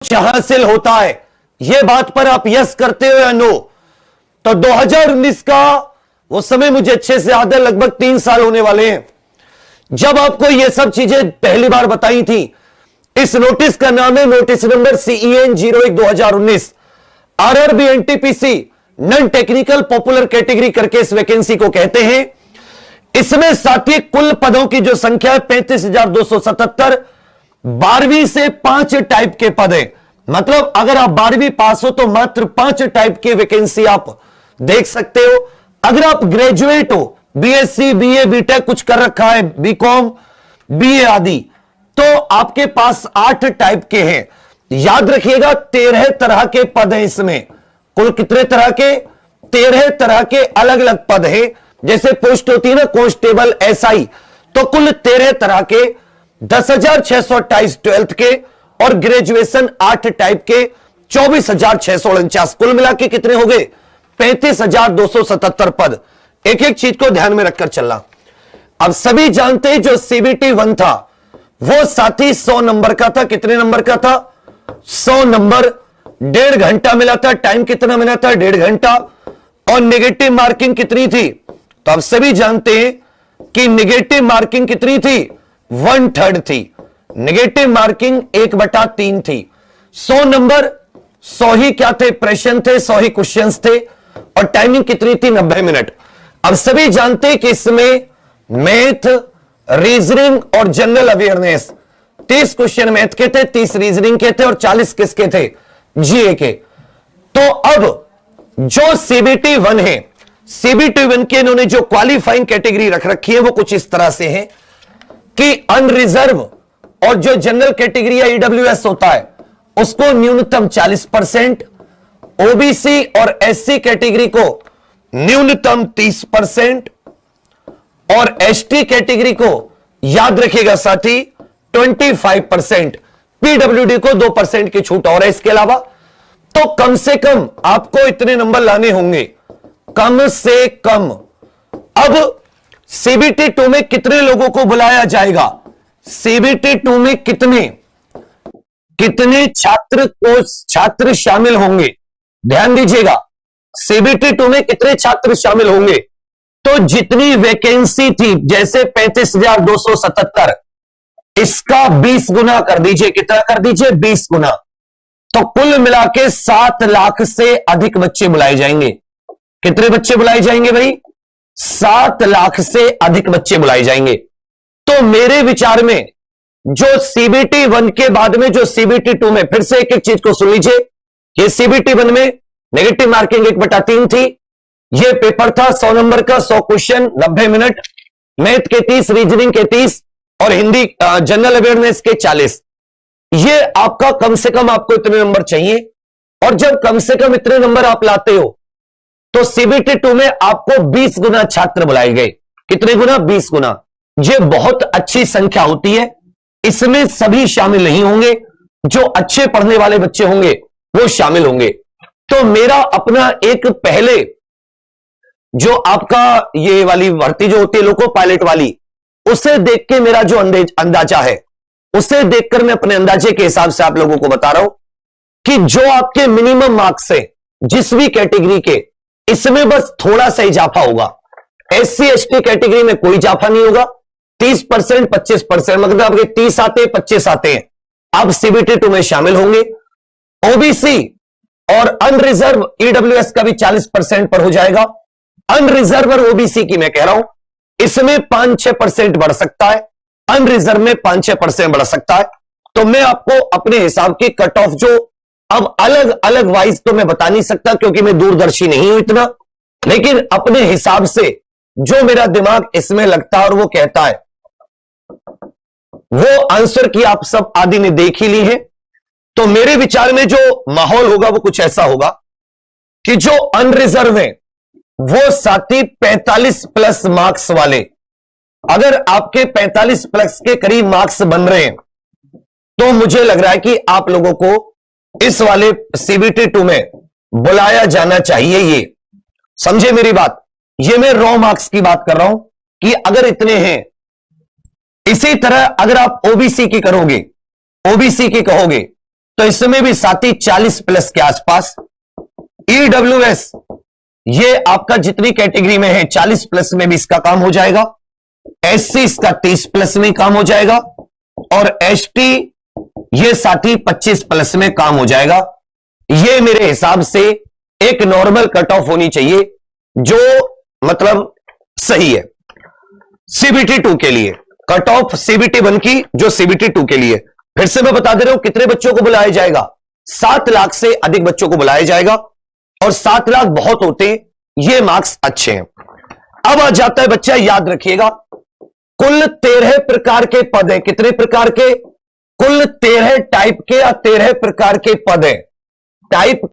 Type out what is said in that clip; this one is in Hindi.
कुछ हासिल होता है, यह बात पर आप यस करते हो या नो? तो 2019 का वो समय मुझे अच्छे से याद है, लगभग 3 साल होने वाले हैं जब आपको ये सब चीजें पहली बार बताई थी। इस नोटिस का नाम है notice number CEN 01/2019 RRB NTPC non technical popular category करके इस वैकेंसी को कहते हैं। इसमें साथी कुल पदों की जो संख्या है 35,277। 12वीं से 5 टाइप के पद है, मतलब अगर आप 12वीं पास हो तो मात्र 5 टाइप की वैकेंसी आप देख सकते हो। अगर आप ग्रेजुएट हो, BSc BA BTech कुछ कर रखा है, BCom BA आदि, तो आपके पास 8 टाइप के हैं। याद रखिएगा 13 तरह के पद हैं इसमें। कुल कितने तरह के? 13 तरह के अलग अलग पद हैं। जैसे पोस्ट होती है ना कांस्टेबल SI, तो कुल 13 तरह के 10,628 12th के और ग्रेजुएशन 8 टाइप के 24,649। कुल मिला के कितने हो गए? 35,277 पद। एक एक चीज को ध्यान में रखकर चलना। अब सभी जानते हैं जो CBT 1 था वो साथी 100 नंबर का था। कितने नंबर का था? 100 नंबर। 1.5 घंटा मिला था। टाइम कितना मिला था? 1.5 घंटा। और नेगेटिव मार्किंग कितनी थी? तो आप सभी जानते हैं कि नेगेटिव मार्किंग कितनी थी? 1/3 थी। नेगेटिव मार्किंग 1/3 थी। 100 नंबर, 100 ही क्या थे? प्रश्न थे, 100 ही क्वेश्चंस थे। और टाइमिंग कितनी थी? 90 मिनट। अब सभी जानते हैं कि इसमें मैथ, रीजनिंग और जनरल अवेयरनेस 30 क्वेश्चन मैथ के थे, 30 रीजनिंग के थे और 40 किसके थे? GA के। तो अब जो CBT 1 है, CBT 1 के इन्होंने जो क्वालिफाइंग कैटेगरी रख रखी है वो कुछ इस तरह से है कि अनरिजर्व और जो जनरल कैटेगरी या EWS होता है उसको न्यूनतम 40%, OBC और SC कैटेगरी को न्यूनतम 30% और ST कैटेगरी को याद रखिएगा साथी 25%, PWD को 2% की छूट और है इसके अलावा। तो कम से कम आपको इतने नंबर लाने होंगे, कम से कम। अब CBT 2 में कितने लोगों को बुलाया जाएगा? CBT 2 में कितने छात्र शामिल होंगे? ध्यान दीजिएगा, CBT 2 में कितने छात्र शामिल होंगे? तो जितनी वैकेंसी थी, जैसे 35,277, इसका 20 गुना कर दीजिए। कितना कर दीजिए? 20 गुना। तो कुल मिला के 7 लाख से अधिक बच्चे बुलाए जाएंगे। कितने बच्चे बुलाए जाएंगे भाई? 7 लाख से अधिक बच्चे बुलाए जाएंगे। तो मेरे विचार में जो CBT 1 के बाद में जो CBT 2 में, फिर से एक एक चीज को सुन लीजिए। ये CBT 1 में नेगेटिव मार्किंग 1/3 थी। ये पेपर था 100 नंबर का, 100 क्वेश्चन, 90 मिनट, मैथ के 30, रीजनिंग के 30 और हिंदी जनरल अवेयरनेस के 40। ये आपका कम से कम आपको इतने नंबर चाहिए। और जब कम से कम इतने नंबर आप लाते हो तो CBT 2 में आपको 20 गुना छात्र बुलाए गए। कितने गुना? 20 गुना। ये बहुत अच्छी संख्या होती है। इसमें सभी शामिल नहीं होंगे, जो अच्छे पढ़ने वाले बच्चे होंगे वो शामिल होंगे। तो मेरा अपना एक पहले जो आपका ये वाली भर्ती जो होती है लोको पायलट वाली, उसे देख के मेरा जो अंदाजा है, उसे देखकर मैं अपने अंदाजे के हिसाब से आप लोगों को बता रहा हूं कि जो आपके मिनिमम मार्क्स है जिस भी कैटेगरी के, इसमें बस थोड़ा सा इजाफा होगा। SC ST कैटेगरी में कोई इजाफा नहीं होगा। 30%, 25%, मतलब आपके 30 आते हैं, 25 आते हैं, आप CBT 2 में शामिल होंगे। OBC और अनरिजर्व EWS का भी 40% पर हो जाएगा। अनरिजर्व और OBC की मैं कह रहा हूं, इसमें 5-6% बढ़ सकता है, अनरिजर्व में 5-6% बढ़ सकता है। तो मैं आपको अपने हिसाब की कट ऑफ जो अब अलग अलग वाइज तो मैं बता नहीं सकता क्योंकि मैं दूरदर्शी नहीं हूं इतना, लेकिन अपने हिसाब से जो मेरा दिमाग इसमें लगता है और वो कहता है, वो आंसर की आप सब आदि ने देख ही ली है। तो मेरे विचार में जो माहौल होगा वो कुछ ऐसा होगा कि जो अनरिजर्व है वो साथी 45+ मार्क्स वाले, अगर आपके 45+ के करीब मार्क्स बन रहे हैं तो मुझे लग रहा है कि आप लोगों को इस वाले CBT 2 में बुलाया जाना चाहिए। ये समझे मेरी बात? ये मैं रॉ मार्क्स की बात कर रहा हूं कि अगर इतने हैं। इसी तरह अगर आप OBC की करोगे, OBC की कहोगे तो इसमें भी साथी 40 प्लस के आसपास। ईडब्ल्यूएस ये आपका जितनी कैटेगरी में है 40 प्लस में भी इसका काम हो जाएगा। एससी इसका 30 प्लस में काम हो जाएगा और एसटी ये साथी 25 प्लस में काम हो जाएगा। ये मेरे हिसाब से एक नॉर्मल कट ऑफ होनी चाहिए जो मतलब सही है सीबीटी 2 के लिए। कट ऑफ सीबीटी 1 की जो सीबीटी 2 के लिए। फिर से मैं बता दे रहा हूं कितने बच्चों को बुलाया जाएगा। 7 लाख से अधिक बच्चों को बुलाया जाएगा और 7 लाख बहुत होते हैं, ये मार्क्स अच्छे हैं। अब आ जाता है बच्चा, याद रखिएगा, कुल 13 प्रकार के पद हैं। कितने प्रकार के? कुल 13 टाइप के या 13 प्रकार के पद हैं। टाइप